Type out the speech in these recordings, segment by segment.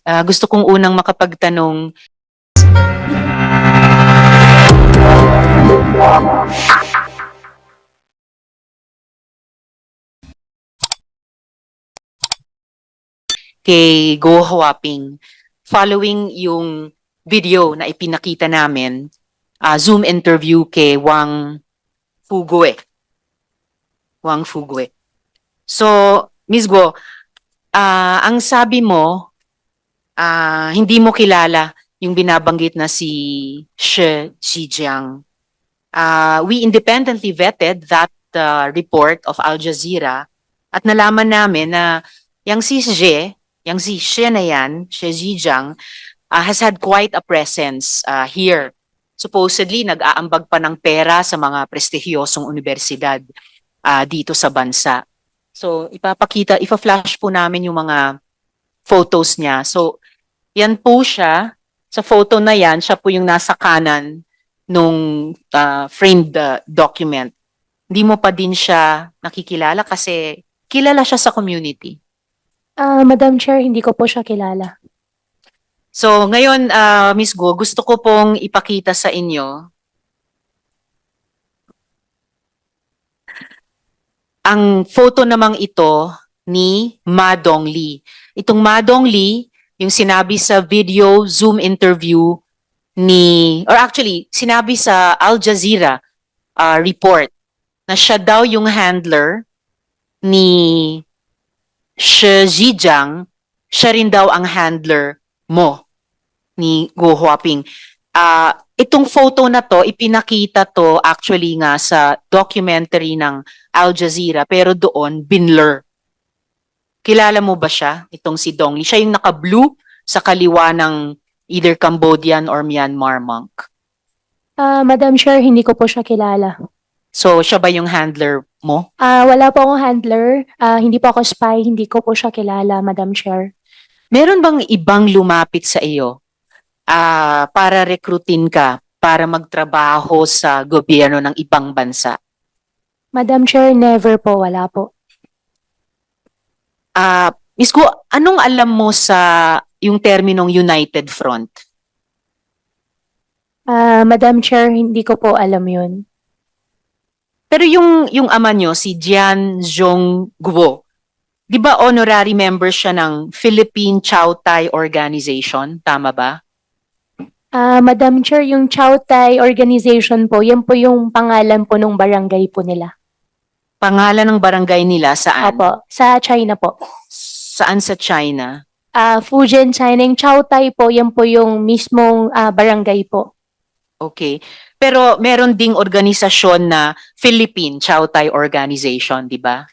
Gusto kong unang makapagtanong, kay Go Huaping, following yung video na ipinakita namin, Zoom interview kay Wang Fugue. Wang Fugue. So, Ms. Go, ang sabi mo, hindi mo kilala yung binabanggit na si Shi Zhejiang. We independently vetted that report of Al Jazeera at nalaman namin na yung si Shi na yan, Shi Zhejiang, has had quite a presence here. Supposedly, nag-aambag pa ng pera sa mga prestigyosong universidad dito sa bansa. So, ipa-flash po namin yung mga photos niya. So, yan po siya. Sa photo na yan, siya po yung nasa kanan nung framed document. Hindi mo pa din siya nakikilala kasi kilala siya sa community. Madam Chair, hindi ko po siya kilala. So, ngayon, Ms. Go, gusto ko pong ipakita sa inyo ang photo namang ito ni Ma Dongli. Itong Ma Dongli, yung sinabi sa video Zoom interview or actually, sinabi sa Al Jazeera report na siya daw yung handler ni Shi Zhejiang, siya rin daw ang handler mo ni Go Huaping. Itong photo na to, ipinakita to actually nga sa documentary ng Al Jazeera, pero doon, binlur. Kilala mo ba siya, itong si Dongli? Siya yung naka-blue sa kaliwa ng either Cambodian or Myanmar monk. Madam Chair, hindi ko po siya kilala. So, siya ba yung handler mo? Wala po akong handler. Hindi po ako spy. Hindi ko po siya kilala, Madam Chair. Meron bang ibang lumapit sa iyo para rekrutin ka para magtrabaho sa gobyerno ng ibang bansa? Madam Chair, never po. Wala po. Ms. Go, anong alam mo sa yung terminong United Front? Madam Chair, hindi ko po alam yun. Pero yung ama nyo, si Jian Zhongguo, di ba honorary member siya ng Philippine Chow Tai Organization? Tama ba? Madam Chair, yung Chow Tai Organization po, yan po yung pangalan po ng barangay po nila. Pangalan ng barangay nila saan? Opo, sa China po. Saan sa China? Fujian, China. Yung Chow Tai po, yan po yung mismong barangay po. Okay. Pero meron ding organisasyon na Philippine Chow Tai Organization, di ba?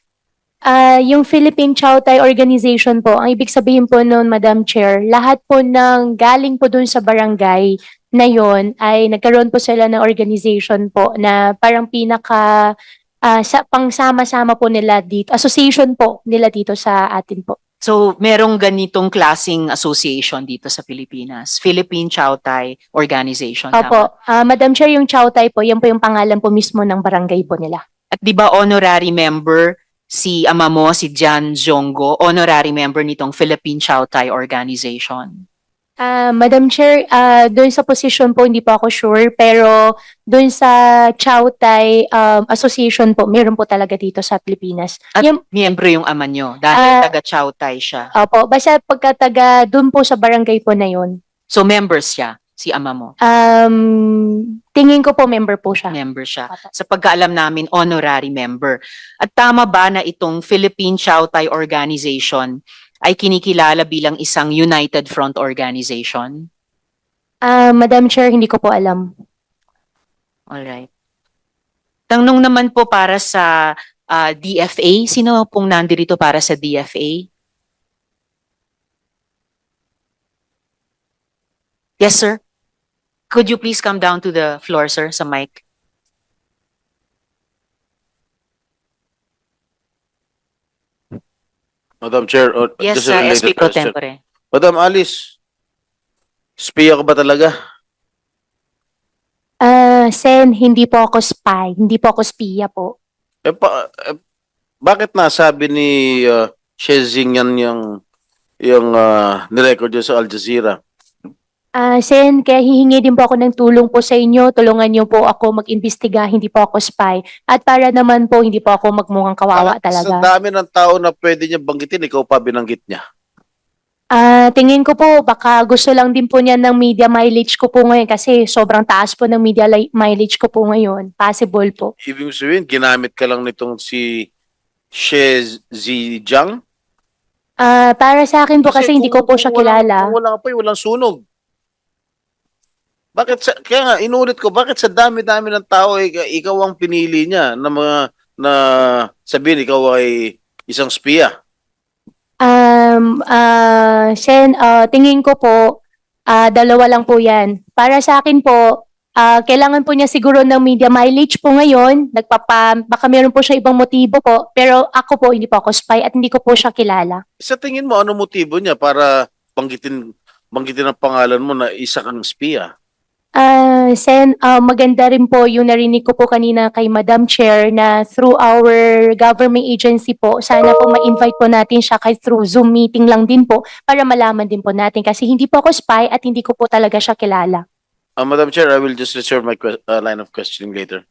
Yung Philippine Chow Tai Organization po, ang ibig sabihin po noon, Madam Chair, lahat po ng galing po dun sa barangay na yon ay nagkaroon po sila ng organization po na parang pinaka pangsama-sama po nila dito, association po nila dito sa atin po. So, merong ganitong klasing association dito sa Pilipinas, Philippine Chow Tai Organization. Tama? Opo, Madam Chair, yung Chow Tai po, yan po yung pangalan po mismo ng barangay po nila. At di ba honorary member si ama mo, si Jian Zhongguo, honorary member nitong Philippine Chow Tai Organization? Madam Chair, doon sa position po, hindi po ako sure, pero doon sa Chow Tai Association po, meron po talaga dito sa Pilipinas. At miyembro yung ama nyo dahil taga Chow Tai siya. Opo, basta pagkataga doon po sa barangay po na yun. So members siya, si ama mo? Tingin ko po member po siya. Member siya. Sa pagkaalam namin, honorary member. At tama ba na itong Philippine Chow Tai Organization ay kinikilala bilang isang United Front Organization? Madam Chair, hindi ko po alam. Alright. Tanong naman po para sa DFA. Sino pong nandirito para sa DFA? Yes, sir. Could you please come down to the floor, sir, sa mic? Madam Chair, Yes, just a related SP Pro question. Tempore. Madam Alice, spiya ka ba talaga? Sen, hindi po ako spy. Hindi po ako spiya po. Bakit nasabi ni Xi Jinping yan yung yung nirecord yun sa Al Jazeera. Sen, kaya hihingi din po ako ng tulong po sa inyo. Tulungan niyo po ako mag-imbestiga, hindi po ako spy. At para naman po, hindi po ako magmukhang kawawa Sa talaga. dami ng tao na pwede niya banggitin, ikaw pa binanggit niya. Tingin ko po, baka gusto lang din po niya ng media mileage ko po ngayon kasi sobrang taas po ng media mileage ko po ngayon. Possible po. Ibig mo sabihin, ginamit ka lang nitong si She Zijiang? Para sa akin po kasi hindi ko po siya kilala. Kung walang apoy, walang sunog. Kaya nga, inulit ko, bakit sa dami-dami ng tao, ikaw ang pinili niya na sabihin ikaw ay isang spiya? Sen, tingin ko po, dalawa lang po yan. Para sa akin po, kailangan po niya siguro ng media mileage po ngayon. Baka meron po siya ibang motibo po. Pero ako po, hindi po ako spy at hindi ko po siya kilala. Sa tingin mo, ano motibo niya para banggitin ang pangalan mo na isa kang spiya? Sen, maganda rin po yung narinig ko po kanina kay Madam Chair na through our government agency po, sana po ma-invite po natin siya kahit through Zoom meeting lang din po para malaman din po natin kasi hindi po ako spy at hindi ko po talaga siya kilala. Madam Chair, I will just reserve my line of questioning later.